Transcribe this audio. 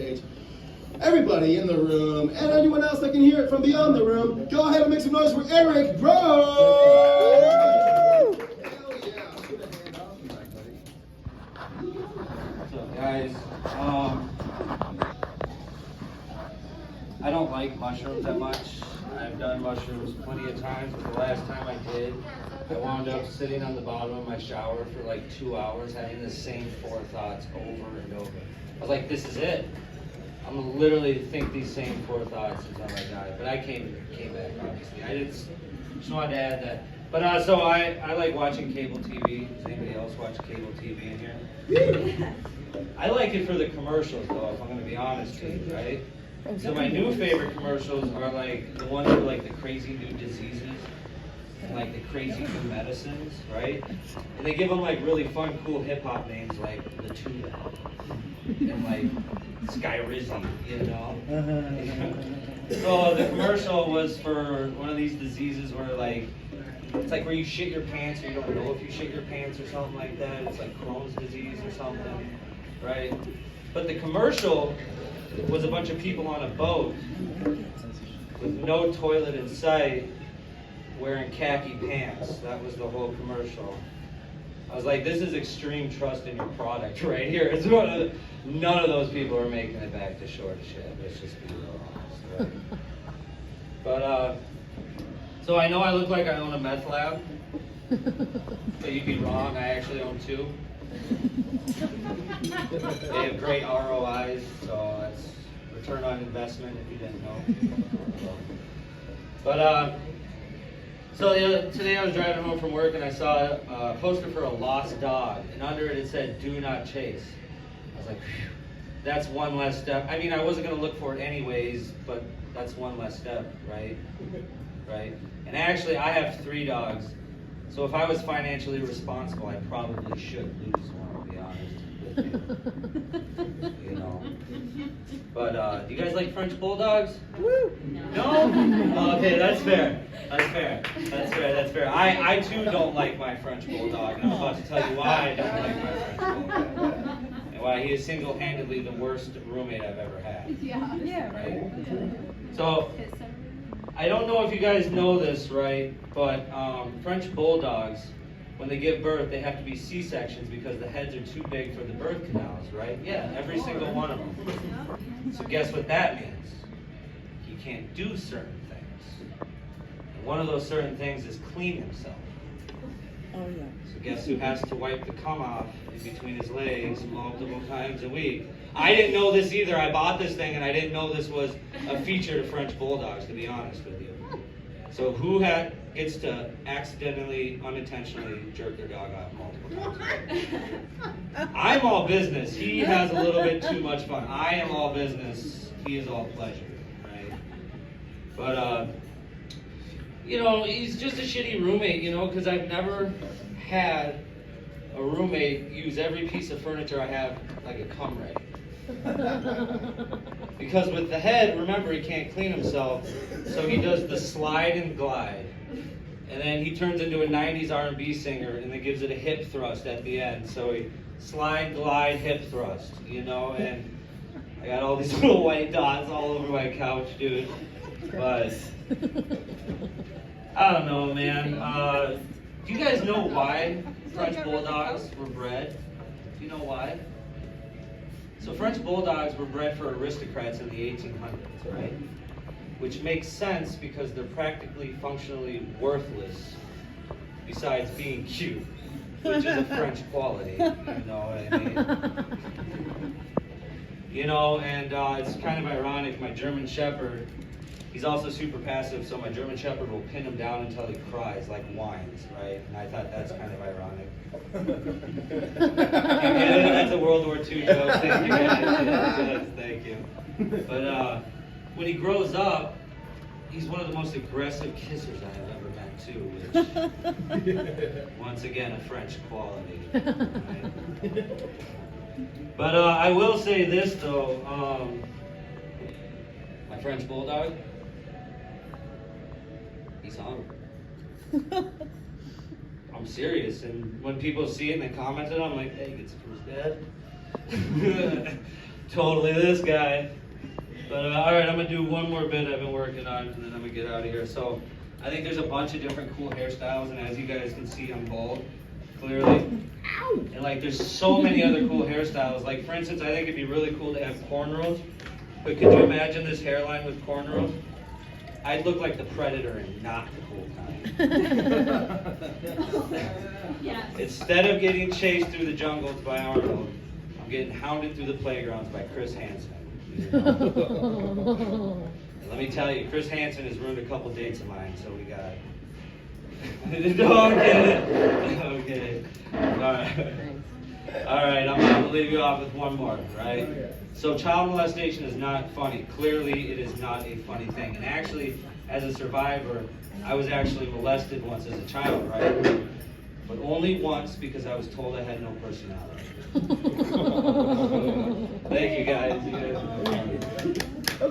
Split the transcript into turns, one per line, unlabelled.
stage. Everybody in the room, and anyone else that can hear it from beyond the room, go ahead and make some noise for Eric Bro! Hell yeah.
What's up, guys? I don't like mushrooms that much. I've done mushrooms plenty of times, but the last time I did, I wound up sitting on the bottom of my shower for like 2 hours, having the same 4 thoughts over and over. I was like, this is it. I'm gonna literally think these same 4 thoughts until I die. But I came back, obviously. I just wanted to add that. But so I like watching cable TV. Does anybody else watch cable TV in here? I like it for the commercials, though, if I'm gonna be honest with you, right? So my new favorite commercials are like the ones for like the crazy new diseases and like the crazy new medicines, right? And they give them like really fun, cool hip hop names like the Tuba and like Skyrizzy, you know? So the commercial was for one of these diseases where like, it's like where you shit your pants or you don't know if you shit your pants or something like that. It's like Crohn's disease or something, right? But the commercial was a bunch of people on a boat with no toilet in sight, wearing khaki pants. That was the whole commercial. I was like, this is extreme trust in your product right here. It's none of those people are making it back to short shit. Let's just be real honest, right? But, so I know I look like I own a meth lab, but you'd be wrong. I actually own 2. They have great ROIs, so that's return on investment if you didn't know. But so today I was driving home from work and I saw a poster for a lost dog, and under it said "Do not chase." I was like, phew, that's one less step. I mean, I wasn't gonna look for it anyways, but that's one less step, right? Right? And actually, I have 3 dogs. So if I was financially responsible, I probably should lose one, to be honest with you. You know. But do you guys like French bulldogs?
Woo!
No? Oh, okay, that's fair. That's fair. That's fair. That's fair. I too don't like my French bulldog, and I'm about to tell you why I don't like my French bulldog. And why he is single-handedly the worst roommate I've ever had.
Yeah.
Right? So I don't know if you guys know this, right, but French bulldogs, when they give birth, they have to be C-sections because the heads are too big for the birth canals, right? Yeah, every single one of them. So guess what that means? He can't do certain things. And one of those certain things is clean himself.
Oh, yeah.
So guess who has to wipe the cum off in between his legs multiple times a week? I didn't know this either. I bought this thing and I didn't know this was a feature to French bulldogs, to be honest with you. So who gets to accidentally, unintentionally jerk their dog off multiple times? I'm all business. He has a little bit too much fun. I am all business. He is all pleasure, right? But, you know, he's just a shitty roommate, you know, because I've never had a roommate use every piece of furniture I have like a cum rag. Because with the head, remember, he can't clean himself, so he does the slide and glide. And then he turns into a 90s R&B singer and then gives it a hip thrust at the end. So he slide, glide, hip thrust, you know, and I got all these little white dots all over my couch, dude. But I don't know, man. Do you guys know why French bulldogs were bred? Do you know why? So French bulldogs were bred for aristocrats in the 1800s, right? Which makes sense because they're practically functionally worthless besides being cute, which is a French quality, you know what I mean? You know, and it's kind of ironic, my German Shepherd, he's also super passive, so my German Shepherd will pin him down until he cries, like whines, right? And I thought that's kind of ironic. That's a World War II joke. Thank you guys. Thank you. But when he grows up, he's one of the most aggressive kissers I have ever met too, which, once again, a French quality. Right? But I will say this though, my French bulldog, he's hungry. I'm serious, and when people see it and they comment it, I'm like, hey, he gets it from his dad. totally this guy. But all right, I'm gonna do one more bit I've been working on, and then I'm gonna get out of here. So I think there's a bunch of different cool hairstyles, and as you guys can see, I'm bald, clearly. And like, there's so many other cool hairstyles. Like, for instance, I think it'd be really cool to have cornrows. But could you imagine this hairline with cornrows? I'd look like the Predator and not the cool kind.
Yeah.
Instead of getting chased through the jungles by Arnold, I'm getting hounded through the playgrounds by Chris Hansen. And let me tell you, Chris Hansen has ruined a couple dates of mine, so we got Don't get it. Don't get it. All right, I'm going to leave you off with one more, right? So child molestation is not funny. Clearly, it is not a funny thing. And actually, as a survivor, I was actually molested once as a child, right? But only once because I was told I had no personality. Thank you, guys. You guys